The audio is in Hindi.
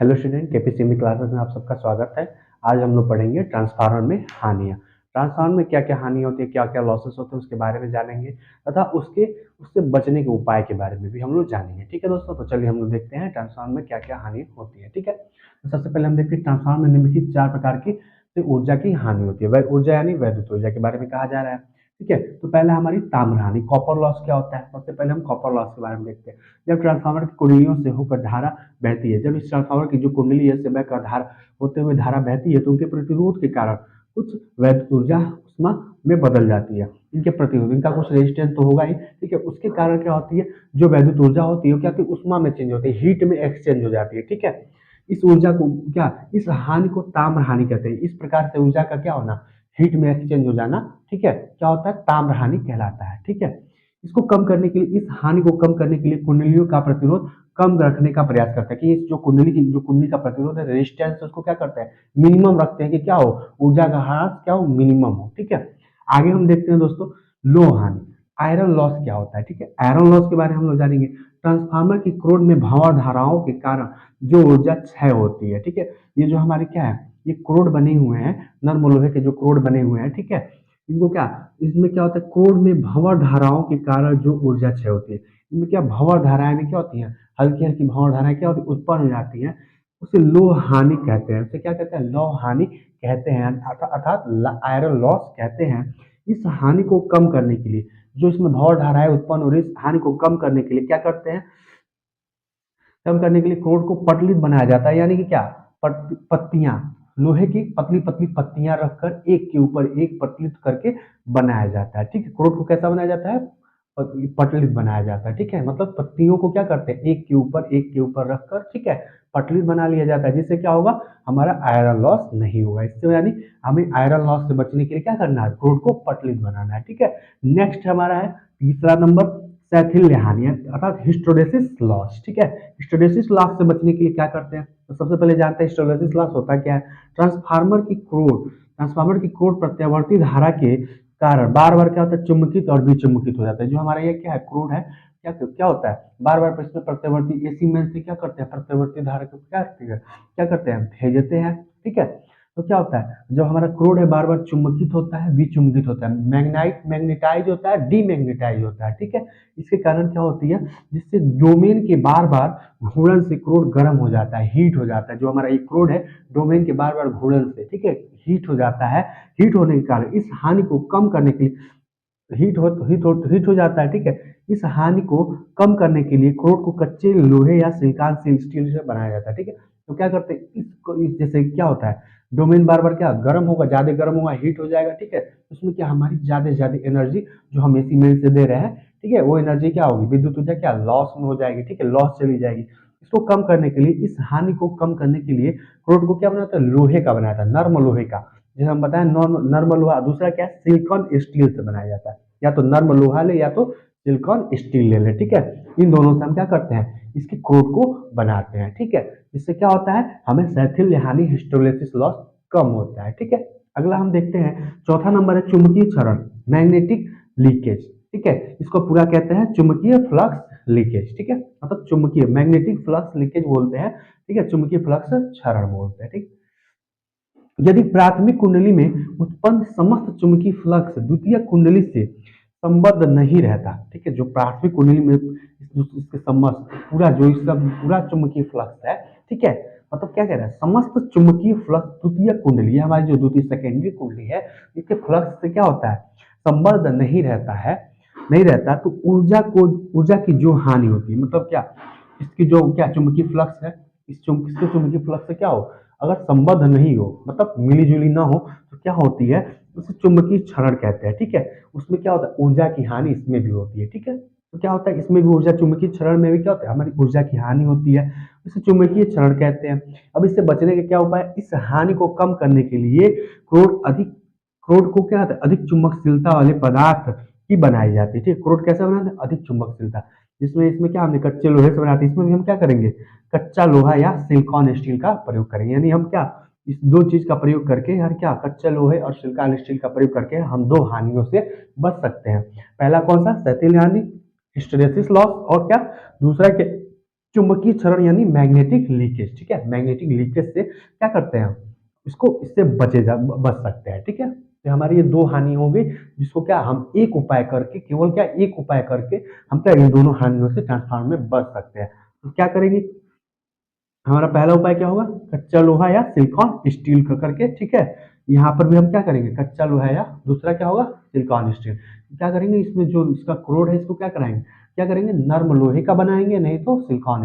हेलो स्टूडेंट, केपीसीएमबी क्लासेस में आप सबका स्वागत है। आज हम लोग पढ़ेंगे ट्रांसफार्मर में हानियाँ। ट्रांसफार्मर में क्या क्या हानि होती है, क्या क्या लॉसेस होते हैं, उसके बारे में जानेंगे तथा उससे बचने के उपाय के बारे में भी हम लोग जानेंगे। ठीक है दोस्तों, तो चलिए हम लोग देखते हैं ट्रांसफार्मर में क्या क्या हानि होती है। ठीक है, तो सबसे पहले हम देखते हैं ट्रांसफार्मर में निम्नलिखित 4 प्रकार की ऊर्जा की हानि होती है। ऊर्जा यानी वैद्युत ऊर्जा के बारे में कहा जा रहा है। ठीक है, तो पहले हमारी ताम्र हानि, कॉपर लॉस क्या होता है। सबसे पहले हम कॉपर लॉस के बारे में देखते हैं। जब ट्रांसफार्मर की कुंडलियों से होकर धारा बहती है, जब इस ट्रांसफार्मर की जो कुंडली है से बहकर धारा होते हुए धारा बहती है, तो उनके प्रतिरोध के कारण कुछ वैद्युत ऊर्जा उष्मा में बदल जाती है। इनके प्रतिरोध, इनका कुछ रेजिस्टेंस तो होगा ही। ठीक है, उसके कारण क्या होती है, जो वैद्युत ऊर्जा होती है क्या होती है, उष्मा में चेंज होती है, हीट में एक्सचेंज हो जाती है। ठीक है, इस ऊर्जा को क्या, इस हानि को ताम्र हानि कहते हैं। इस प्रकार से ऊर्जा का क्या होना, हीट में एक्सचेंज हो जाना। ठीक है, क्या होता है, ताम्र हानि कहलाता है। ठीक है, इसको कम करने के लिए, इस हानि को कम करने के लिए कुंडलियों का प्रतिरोध कम रखने का प्रयास करते हैं कि इस जो कुंडली का प्रतिरोध है, रेजिस्टेंस, उसको क्या करते हैं, मिनिमम रखते हैं कि क्या हो, ऊर्जा का ह्रास क्या हो, मिनिमम हो। ठीक है, आगे हम देखते हैं दोस्तों लो हानि, आयरन लॉस क्या होता है। ठीक है, आयरन लॉस के बारे में हम लोग जानेंगे। ट्रांसफार्मर की क्रोध में भंवर धाराओं के कारण जो ऊर्जा क्षय होती है। ठीक है, ये जो हमारे क्या है, ये क्रोड बने हुए हैं, नर्म लोहे के जो क्रोड बने हुए हैं। ठीक है, इनको क्या, इसमें क्या होता है, क्रोड में भंवर धाराओं के कारण जो ऊर्जा क्षय होती है, इनमें क्या भंवर धाराएं में क्या होती हैं, हल्की हल्की भंवर धाराएं क्या होती है, उत्पन्न हो जाती हैं। उसे लो हानि कहते हैं। उसे क्या कहते हैं, लो हानि कहते हैं, अर्थात आयरन लॉस कहते हैं। इस हानि को कम करने के लिए, जो इसमें भंवर धाराएं उत्पन्न हो रही, इस हानि को कम करने के लिए क्या करते हैं, कम करने के लिए क्रोड को पटलित बनाया जाता है। यानी कि क्या, पत्तियां, लोहे की पतली पतली पत्तियां रखकर एक के ऊपर एक पटलित करके बनाया जाता है। ठीक है, क्रोड को कैसा बनाया जाता है, पटलित बनाया जाता है। ठीक है, मतलब पत्तियों को क्या करते हैं, एक के ऊपर रखकर, ठीक है, पटलित बना लिया जाता है, जिससे क्या होगा, हमारा आयरन लॉस नहीं होगा। इससे यानी हमें आयरन लॉस से बचने के लिए क्या करना है, क्रोड को पटलित बनाना है। ठीक है, नेक्स्ट हमारा है तीसरा नंबर, सैथिल्य हानि अर्थात हिस्टोरेसिस लॉस। ठीक है, हिस्टोरेसिस लॉस से बचने के लिए क्या करते हैं, तो सबसे पहले जानते हैं हिस्टोरेसिस लॉस होता क्या है। ट्रांसफार्मर की क्रोड प्रत्यावर्ती धारा के कारण बार बार क्या होता है, चुंबकित और विचुंबकित हो जाता है। जो हमारा ये क्या है, क्रोड है, क्या क्या होता है, बार बार इसमें प्रत्यावर्ती एसी में से क्या करते हैं, प्रत्यावर्ती धारा को क्या करते हैं, भेजते हैं। ठीक है, तो क्या होता है, जब हमारा क्रोड है बार बार चुंबकित होता है, विचुंबकित होता है, मैग्नेटाइज होता है, डीमैग्नेटाइज होता है। ठीक है, इसके कारण क्या होती है, जिससे डोमेन के बार बार घूर्णन से क्रोड गर्म हो जाता है, हीट हो जाता है। जो हमारा ये क्रोड है, डोमेन के बार बार घूर्णन से, ठीक है, हीट हो जाता है। हीट होने के कारण इस हानि को कम करने के लिए, हीट हो जाता है। ठीक है, इस हानि को कम करने के लिए क्रोड को कच्चे लोहे या सिलिकॉन स्टील से बनाया जाता है। ठीक है, तो क्या करते हैं, जैसे क्या होता है, डोमेन बार बार क्या गर्म होगा, ज्यादा गर्म होगा, हीट हो जाएगा। ठीक है, उसमें क्या, हमारी ज्यादा से ज्यादा एनर्जी जो हम एसी मेल से दे रहे हैं, ठीक है, वो एनर्जी क्या होगी, विद्युत ऊर्जा क्या लॉस में हो जाएगी। ठीक है, लॉस चली जाएगी। इसको कम करने के लिए, इस हानि को कम करने के लिए क्रोड को क्या बनाता है, लोहे का बनाया था, नर्म लोहे का। जैसे हम बताएं, नर्म लोहा, दूसरा क्या है, सिलिकॉन स्टील से बनाया जाता है। या तो नर्म लोहा ले या तो सिलिकॉन स्टील ले ले। ठीक है, इन दोनों से हम क्या करते हैं, इसके क्रोड को बनाते हैं। ठीक है, इससे क्या होता है, हमें सैथिल्य हानि हिस्टोरेसिस लॉस कम होता है। ठीक है, अगला हम देखते हैं, चौथा नंबर है चुंबकीय क्षरण, मैग्नेटिक लीकेज। ठीक है, इसको पूरा कहते हैं चुंबकीय फ्लक्स लीकेज। ठीक है, मतलब चुंबकीय, मैग्नेटिक फ्लक्स लीकेज बोलते हैं। ठीक है, चुंबकीय फ्लक्स क्षरण बोलते हैं। ठीक, यदि प्राथमिक कुंडली में उत्पन्न समस्त चुंबकीय फ्लक्स द्वितीय कुंडली से संबद्ध नहीं रहता, ठीक है, जो प्राथमिक कुंडली में इसके समस्त पूरा जो इसका पूरा चुंबकीय फ्लक्स है, ठीक है, मतलब क्या कह रहा है, समस्त चुंबकीय फ्लक्स द्वितीय कुंडली, हमारी जो द्वितीय सेकेंडरी कुंडली है, इसके फ्लक्स से क्या होता है, संबद्ध नहीं रहता है, नहीं रहता, तो ऊर्जा की जो हानि होती है, मतलब क्या, इसकी जो क्या चुंबकीय फ्लक्स है, इसके चुंबकीय फ्लक्स से क्या हो, अगर संबद्ध नहीं हो, मतलब मिलीजुली ना हो, तो क्या होती है, उसे चुंबकीय क्षरण कहते हैं। ठीक है, उसमें क्या होता है, ऊर्जा की हानि इसमें भी होती है। ठीक है, तो क्या होता है, इसमें भी ऊर्जा, चुंबकीय क्षरण में भी क्या होता है, हमारी ऊर्जा की हानि होती है, इसे चुंबकीय क्षरण कहते हैं। अब इससे बचने के क्या उपाय, इस हानि को कम करने के लिए क्रोड को क्या होता है, अधिक चुंबकशीलता वाले पदार्थ की बनाई जाती है। ठीक है, क्रोड कैसे बनाते हैं, अधिक चुंबकशीलता, जिसमें इसमें क्या हमने कच्चे लोहे से बनाते हैं, इसमें भी हम क्या करेंगे, कच्चा लोहा या सिलिकॉन स्टील का प्रयोग करेंगे। यानी हम क्या, इस दो चीज का प्रयोग करके, यार क्या, कच्चे लोहे और सिलिकॉन स्टील का प्रयोग करके हम दो हानियों से बच सकते हैं। पहला कौन सा, सैथिल्य हानि, हिस्टैरिसीस लॉस, और क्या, दूसरा क्या, चुंबकीय क्षरण यानी मैग्नेटिक लीकेज, ठीक है। मैग्नेटिक लीकेज से क्या करते हैं हम, इसको इससे बच सकते हैं, ठीक है। तो हमारी ये दो हानि हो गई, जिसको क्या हम एक उपाय करके, केवल क्या एक उपाय करके हम क्या इन दोनों हानियों से ट्रांसफार्मर में बच सकते हैं। तो क्या करेंगे, हमारा पहला उपाय क्या होगा, कच्चा लोहा या सिलिकॉन स्टील का करके, ठीक है। यहाँ पर भी हम क्या करेंगे, कच्चा लोहा या दूसरा क्या होगा सिलिकॉन स्टील। क्या करेंगे, इसमें जो इसका क्रोड है इसको क्या कराएंगे, क्या करेंगे, नर्म लोहे का बनाएंगे, नहीं तो सिलिकॉन